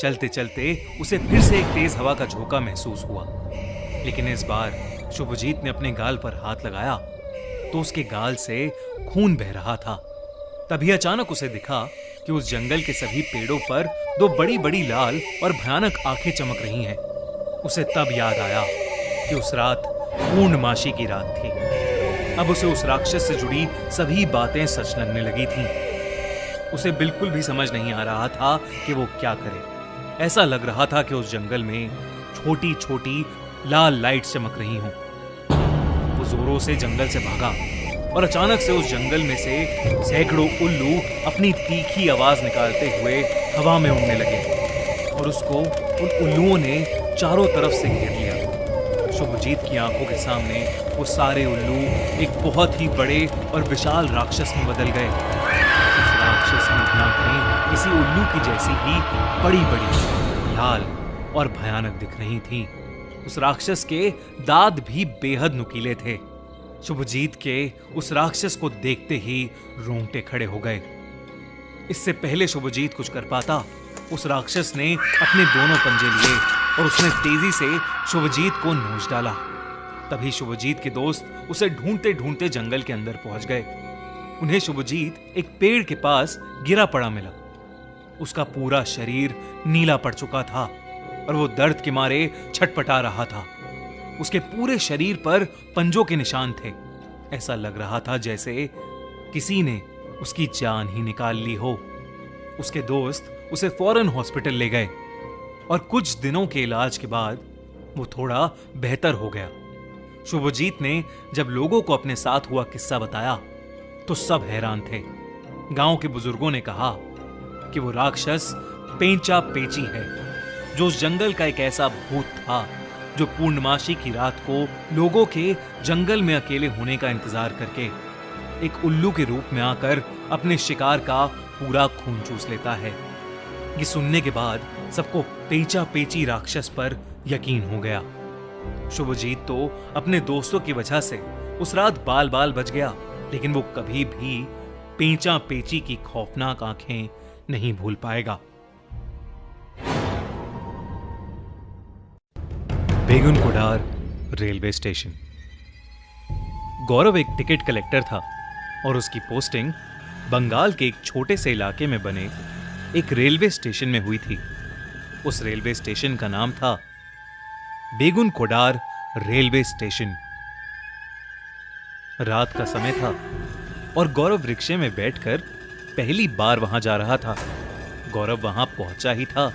चलते चलते उसे फिर से एक तेज हवा का झोंका महसूस हुआ, लेकिन इस बार शुभजीत ने अपने गाल पर हाथ लगाया तो उसके गाल से खून बह रहा था। तभी अचानक उसे दिखा कि उस जंगल के सभी पेड़ों पर दो बड़ी बड़ी लाल और भयानक आंखें चमक रही हैं। उसे तब याद आया कि उस रात पूर्णमासी की रात थी। अब उसे उस राक्षस से जुड़ी सभी बातें सच लगने लगी थीं। उसे बिल्कुल भी समझ नहीं आ रहा था कि वो क्या करे। ऐसा लग रहा था कि उस जंगल में छोटी छोटी लाल लाइट्स चमक रही हों। वो जोरों से जंगल से भागा और अचानक से उस जंगल में से सैकड़ों उल्लू अपनी तीखी आवाज निकालते हुए हवा में उड़ने लगे और उसको उन उल्लुओं ने चारों तरफ से घेर लिया। शुभजीत की आंखों के सामने वो सारे उल्लू एक बहुत ही बड़े और विशाल राक्षस में बदल गए। उस राक्षस की आंखें किसी उल्लू की जैसी ही बड़ी बड़ी, लाल और भयानक दिख रही थीं। उस राक्षस के दांत भी बेहद नुकीले थे। शुभजीत के उस राक्षस को देखते ही रोंगटे खड़े हो गए। इससे पहले शुभजीत कुछ कर पाता, उस राक्षस ने अपने दोनों पंजे लिए और उसने तेजी से शुभजीत को नोच डाला। तभी शुभजीत के दोस्त उसे ढूंढते ढूंढते जंगल के अंदर पहुंच गए। उन्हें शुभजीत एक पेड़ के पास गिरा पड़ा मिला। उसका पूरा शरीर नीला पड़ चुका था और वो दर्द के मारे छटपटा रहा था। उसके पूरे शरीर पर पंजों के निशान थे। ऐसा लग रहा था जैसे किसी ने उसकी जान ही निकाल ली हो। उसके दोस्त उसे फौरन हॉस्पिटल ले गए और कुछ दिनों के इलाज के बाद वो थोड़ा बेहतर हो गया। शुभजीत ने जब लोगों को अपने साथ हुआ किस्सा बताया तो सब हैरान थे। गांव के बुजुर्गों ने कहा कि वो राक्षस पेंचा पेची है, जो उस जंगल का एक ऐसा भूत था जो पूर्णमासी की रात को लोगों के जंगल में अकेले होने का इंतजार करके एक उल्लू के रूप में आकर अपने शिकार का पूरा खून चूस लेता है। ये सुनने के बाद सबको पेंचा पेची राक्षस पर यकीन हो गया। शुभजीत तो अपने दोस्तों की वजह से उस रात बाल बाल बच गया, लेकिन वो कभी भी पेंचा पेची की खौफनाक आंखें नहीं भूल पाएगा। बेगुन कोडार रेलवे स्टेशन। गौरव एक टिकट कलेक्टर था और उसकी पोस्टिंग बंगाल के एक छोटे से इलाके में बने एक रेलवे स्टेशन में हुई थी। उस रेलवे स्टेशन का नाम था बेगुन कोडार रेलवे स्टेशन। रात का समय था और गौरव रिक्शे में बैठकर पहली बार वहां जा रहा था। गौरव वहां पहुंचा ही था